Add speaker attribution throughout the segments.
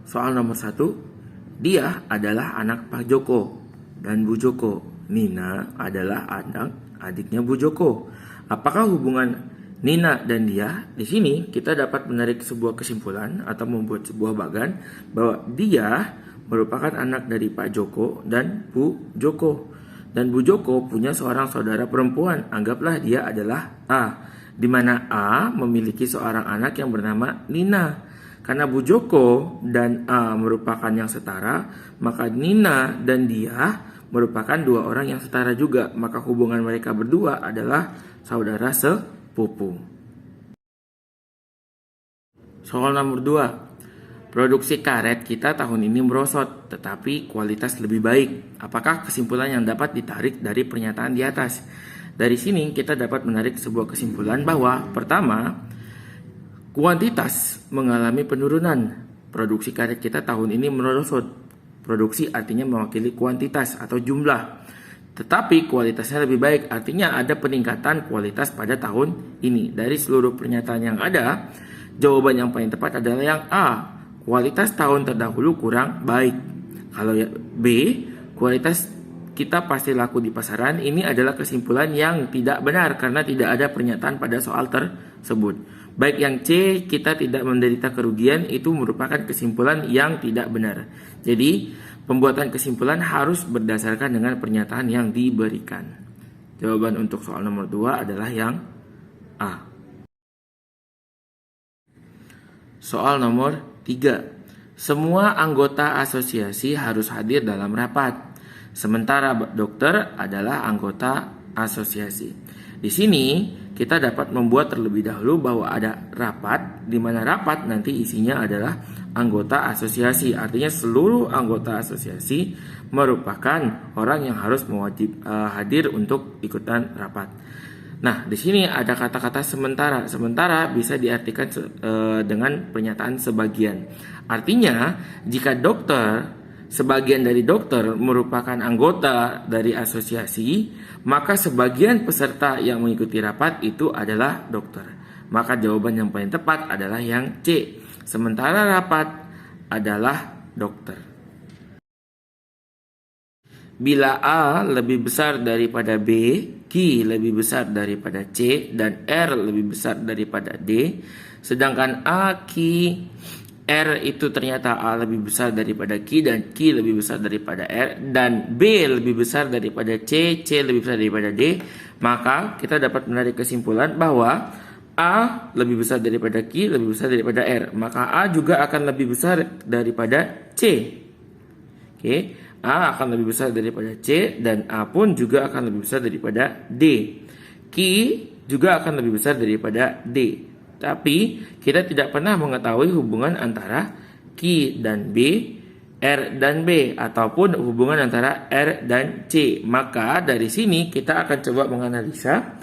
Speaker 1: Soal nomor 1, dia adalah anak Pak Joko dan Bu Joko. Nina adalah anak adiknya Bu Joko. Apakah hubungan Nina dan dia? Di sini kita dapat menarik sebuah kesimpulan atau membuat sebuah bagan bahwa dia merupakan anak dari Pak Joko dan Bu Joko. Dan Bu Joko punya seorang saudara perempuan. Anggaplah dia adalah A, di mana A memiliki seorang anak yang bernama Nina. Karena Bu Joko dan A merupakan yang setara, maka Nina dan dia merupakan dua orang yang setara juga. Maka hubungan mereka berdua adalah saudara sepupu. Soal nomor 2. Produksi karet kita tahun ini merosot, tetapi kualitas lebih baik. Apakah kesimpulan yang dapat ditarik dari pernyataan di atas? Dari sini kita dapat menarik sebuah kesimpulan bahwa pertama, kuantitas mengalami penurunan. Produksi karet kita tahun ini merosot. Produksi artinya mewakili kuantitas atau jumlah. Tetapi kualitasnya lebih baik, artinya ada peningkatan kualitas pada tahun ini. Dari seluruh pernyataan yang ada, jawaban yang paling tepat adalah yang A. Kualitas tahun terdahulu kurang baik. Kalau B, kualitas kita pasti laku di pasaran. Ini adalah kesimpulan yang tidak benar karena tidak ada pernyataan pada soal tersebut. Baik yang C, kita tidak menderita kerugian, itu merupakan kesimpulan yang tidak benar. Jadi, pembuatan kesimpulan harus berdasarkan dengan pernyataan yang diberikan. Jawaban untuk soal nomor 2 adalah yang A. Soal nomor 3. Semua anggota asosiasi harus hadir dalam rapat. Sementara dokter adalah anggota asosiasi. Di sini kita dapat membuat terlebih dahulu bahwa ada rapat, di mana rapat nanti isinya adalah anggota asosiasi. Artinya seluruh anggota asosiasi merupakan orang yang harus hadir untuk ikutan rapat. Nah, di sini ada kata-kata sementara. Sementara bisa diartikan dengan pernyataan sebagian. Artinya, jika sebagian dari dokter merupakan anggota dari asosiasi, maka sebagian peserta yang mengikuti rapat itu adalah dokter. Maka jawaban yang paling tepat adalah yang C. Sementara rapat adalah dokter. Bila A lebih besar daripada B, Q lebih besar daripada C, dan R lebih besar daripada D, sedangkan A, Q, R itu ternyata A lebih besar daripada Q dan Q lebih besar daripada R, dan B lebih besar daripada C, C lebih besar daripada D, maka kita dapat menarik kesimpulan bahwa A lebih besar daripada Q, lebih besar daripada R, maka A juga akan lebih besar daripada C. Oke. A akan lebih besar daripada C, dan A pun juga akan lebih besar daripada D. Q juga akan lebih besar daripada D. Tapi kita tidak pernah mengetahui hubungan antara Q dan B, R dan B, ataupun hubungan antara R dan C. Maka dari sini kita akan coba menganalisa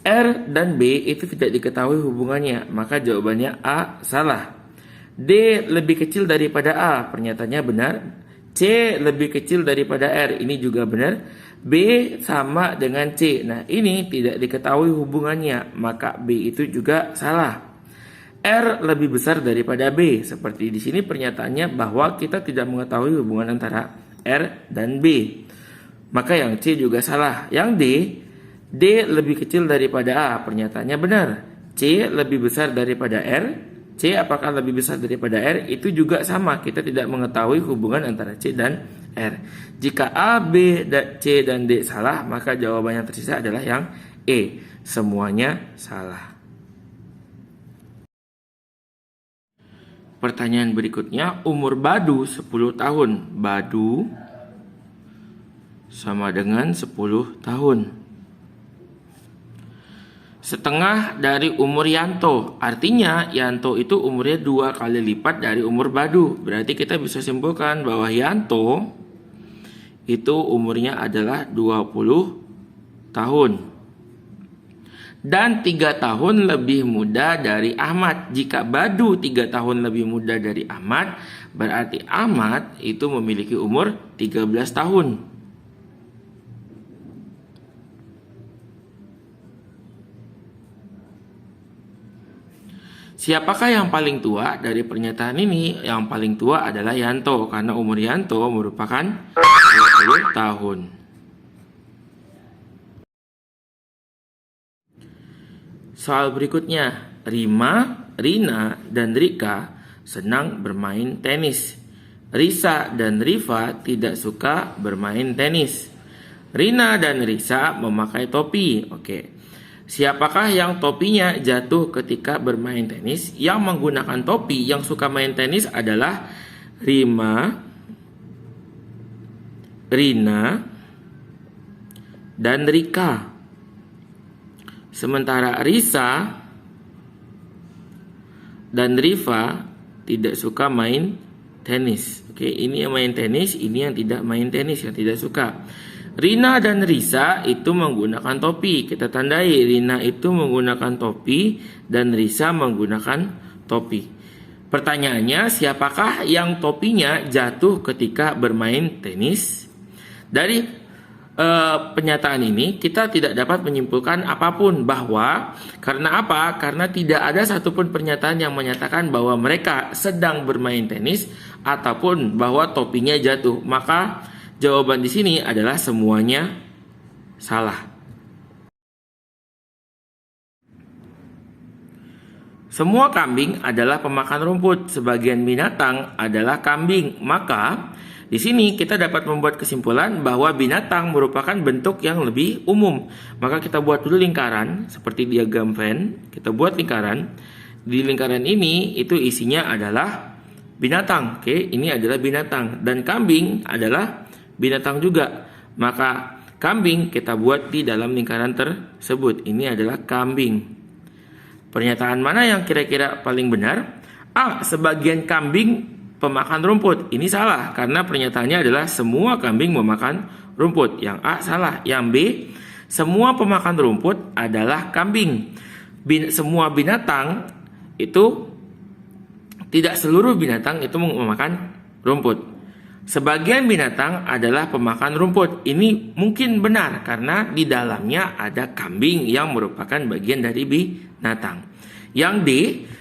Speaker 1: R dan B itu tidak diketahui hubungannya. Maka jawabannya A salah. D lebih kecil daripada A, pernyataannya benar. C lebih kecil daripada R, ini juga benar. B sama dengan C. Nah, ini tidak diketahui hubungannya, maka B itu juga salah. R lebih besar daripada B. Seperti di sini pernyataannya bahwa kita tidak mengetahui hubungan antara R dan B. Maka yang C juga salah. Yang D lebih kecil daripada A, pernyataannya benar. C lebih besar daripada R. C apakah lebih besar daripada R? Itu juga sama, kita tidak mengetahui hubungan antara C dan R. Jika A, B, C, dan D salah, maka jawaban yang tersisa adalah yang E. Semuanya salah. Pertanyaan berikutnya, umur Badu 10 tahun. Badu sama dengan 10 tahun. Setengah dari umur Yanto. Artinya Yanto itu umurnya 2 kali lipat dari umur Badu. Berarti kita bisa simpulkan bahwa Yanto itu umurnya adalah 20 tahun. Dan 3 tahun lebih muda dari Ahmad. Jika Badu 3 tahun lebih muda dari Ahmad, berarti Ahmad itu memiliki umur 13 tahun. Siapakah yang paling tua dari pernyataan ini? Yang paling tua adalah Yanto, karena umur Yanto merupakan 20 tahun. Soal berikutnya, Rima, Rina, dan Rika senang bermain tenis. Risa dan Riva tidak suka bermain tenis. Rina dan Risa memakai topi. Oke. Siapakah yang topinya jatuh ketika bermain tenis? Yang menggunakan topi yang suka main tenis adalah Rima, Rina, dan Rika. Sementara Risa dan Riva tidak suka main tenis. Oke, ini yang main tenis, ini yang tidak main tenis, yang tidak suka. Rina dan Risa itu menggunakan topi. Kita tandai, Rina itu menggunakan topi dan Risa menggunakan topi. Pertanyaannya, siapakah yang topinya jatuh ketika bermain tenis? Dari pernyataan ini kita tidak dapat menyimpulkan apapun, bahwa karena apa? Karena tidak ada satupun pernyataan yang menyatakan bahwa mereka sedang bermain tenis ataupun bahwa topinya jatuh. Maka jawaban di sini adalah semuanya salah. Semua kambing adalah pemakan rumput. Sebagian binatang adalah kambing. Maka di sini kita dapat membuat kesimpulan bahwa binatang merupakan bentuk yang lebih umum. Maka kita buat dulu lingkaran seperti diagram Venn. Kita buat lingkaran. Di lingkaran ini itu isinya adalah binatang. Oke, ini adalah binatang dan kambing adalah binatang juga. Maka kambing kita buat di dalam lingkaran tersebut. Ini adalah kambing. Pernyataan mana yang kira-kira paling benar? A. Sebagian kambing pemakan rumput. Ini salah karena pernyataannya adalah semua kambing memakan rumput. Yang A salah. Yang B, semua pemakan rumput adalah kambing. Semua binatang itu, tidak seluruh binatang itu memakan rumput. Sebagian binatang adalah pemakan rumput. Ini mungkin benar karena di dalamnya ada kambing yang merupakan bagian dari binatang. Yang D,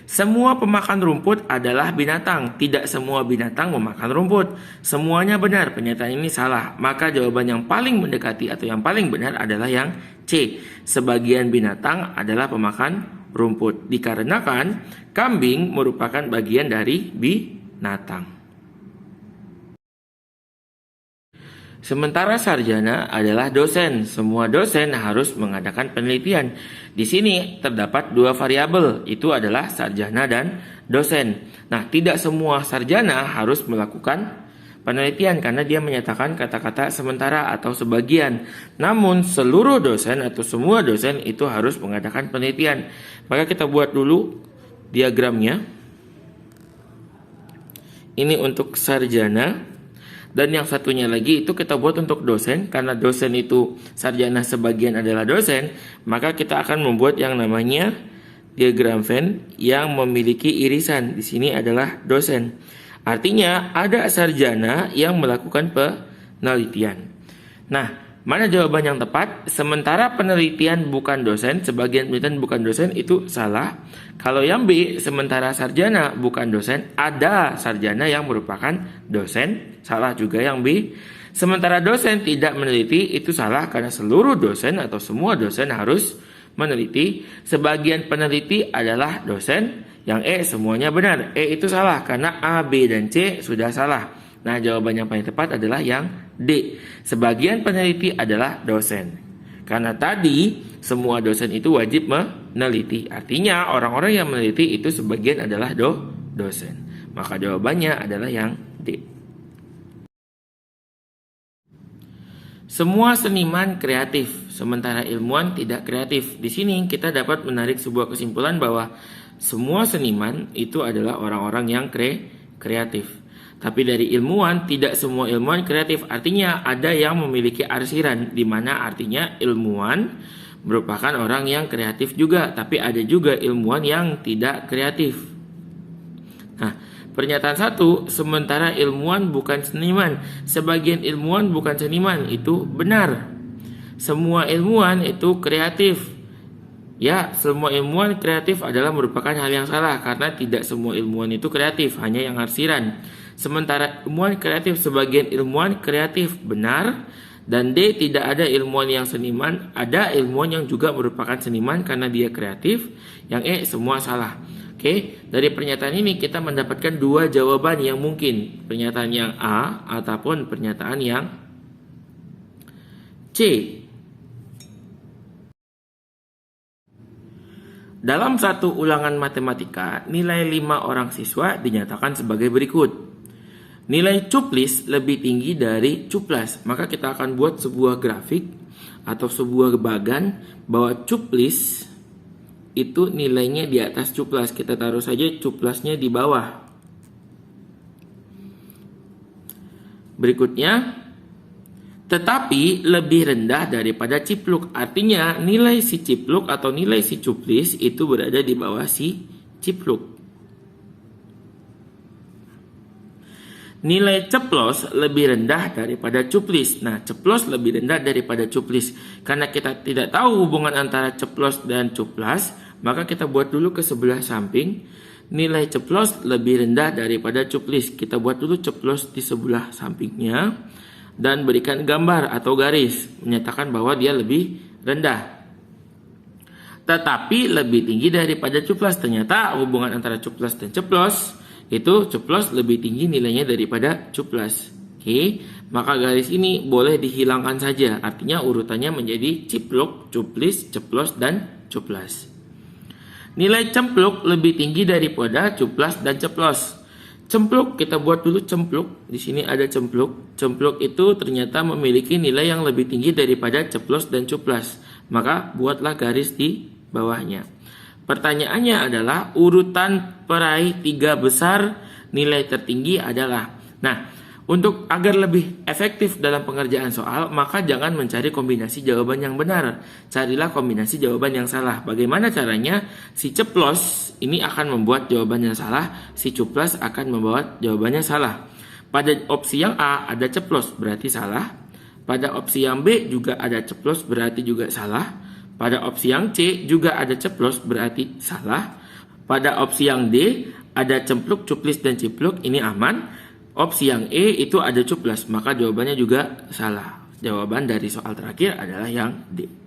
Speaker 1: semua pemakan rumput adalah binatang. Tidak semua binatang memakan rumput. Semuanya benar, pernyataan ini salah. Maka jawaban yang paling mendekati atau yang paling benar adalah yang C. Sebagian binatang adalah pemakan rumput. Dikarenakan kambing merupakan bagian dari binatang. Sementara sarjana adalah dosen. Semua dosen harus mengadakan penelitian. Di sini terdapat dua variabel, itu adalah sarjana dan dosen. Nah, tidak semua sarjana harus melakukan penelitian karena dia menyatakan kata-kata sementara atau sebagian. Namun seluruh dosen atau semua dosen itu harus mengadakan penelitian. Maka kita buat dulu diagramnya. Ini untuk sarjana. Dan yang satunya lagi itu kita buat untuk dosen. Karena dosen itu sarjana sebagian adalah dosen, maka kita akan membuat yang namanya diagram Venn yang memiliki irisan. Di sini adalah dosen. Artinya ada sarjana yang melakukan penelitian. Nah, mana jawaban yang tepat? Sementara penelitian bukan dosen, sebagian penelitian bukan dosen, itu salah. Kalau yang B, sementara sarjana bukan dosen, ada sarjana yang merupakan dosen, salah juga yang B. Sementara dosen tidak meneliti, itu salah karena seluruh dosen atau semua dosen harus meneliti. Sebagian peneliti adalah dosen. Yang E semuanya benar. E itu salah karena A, B, dan C sudah salah. Nah, jawaban yang paling tepat adalah yang D. Sebagian peneliti adalah dosen. Karena tadi semua dosen itu wajib meneliti. Artinya orang-orang yang meneliti itu sebagian adalah dosen. Maka jawabannya adalah yang D. Semua seniman kreatif, sementara ilmuwan tidak kreatif. Di sini kita dapat menarik sebuah kesimpulan bahwa semua seniman itu adalah orang-orang yang kreatif. Tapi dari ilmuwan, tidak semua ilmuwan kreatif. Artinya ada yang memiliki arsiran, di mana artinya ilmuwan merupakan orang yang kreatif juga. Tapi ada juga ilmuwan yang tidak kreatif. Nah, pernyataan 1, sementara ilmuwan bukan seniman. Sebagian ilmuwan bukan seniman, itu benar. Semua ilmuwan itu kreatif. Ya, semua ilmuwan kreatif adalah merupakan hal yang salah karena tidak semua ilmuwan itu kreatif, hanya yang arsiran. Sementara ilmuwan kreatif, sebagian ilmuwan kreatif benar, dan D, tidak ada ilmuwan yang seniman, ada ilmuwan yang juga merupakan seniman karena dia kreatif. Yang E, semua salah. Oke, dari pernyataan ini kita mendapatkan dua jawaban yang mungkin, pernyataan yang A ataupun pernyataan yang C. Dalam satu ulangan matematika, nilai 5 orang siswa dinyatakan sebagai berikut. Nilai cuplis lebih tinggi dari cuplas. Maka kita akan buat sebuah grafik atau sebuah bagan bahwa cuplis itu nilainya di atas cuplas. Kita taruh saja cuplasnya di bawah. Berikutnya, tetapi lebih rendah daripada cipluk. Artinya nilai si cipluk atau nilai si cuplis itu berada di bawah si cipluk. Nilai ceplos lebih rendah daripada cuplis. Nah, ceplos lebih rendah daripada cuplis. Karena kita tidak tahu hubungan antara ceplos dan cuplas, maka kita buat dulu ke sebelah samping. Nilai ceplos lebih rendah daripada cuplis. Kita buat dulu ceplos di sebelah sampingnya. Dan berikan gambar atau garis menyatakan bahwa dia lebih rendah. Tetapi lebih tinggi daripada cuplas. Ternyata hubungan antara cuplas dan ceplos itu ceplos lebih tinggi nilainya daripada cuplas. Oke, maka garis ini boleh dihilangkan saja. Artinya urutannya menjadi cipluk, cuplis, ceplos, dan cuplas. Nilai cempluk lebih tinggi daripada cuplas dan ceplos. Cempluk, kita buat dulu cempluk. Di sini ada cempluk. Cempluk itu ternyata memiliki nilai yang lebih tinggi daripada ceplos dan cuplas. Maka buatlah garis di bawahnya. Pertanyaannya adalah urutan peraih 3 besar nilai tertinggi adalah. Nah, untuk agar lebih efektif dalam pengerjaan soal, maka jangan mencari kombinasi jawaban yang benar. Carilah kombinasi jawaban yang salah. Bagaimana caranya? Si ceplos ini akan membuat jawabannya salah, si cuplas akan membuat jawabannya salah. Pada opsi yang A ada ceplos berarti salah. Pada opsi yang B juga ada ceplos berarti juga salah. Pada opsi yang C juga ada ceplos berarti salah. Pada opsi yang D ada cempluk, cuplis, dan cipluk, ini aman. Opsi yang E itu ada cuplas, maka jawabannya juga salah. Jawaban dari soal terakhir adalah yang D.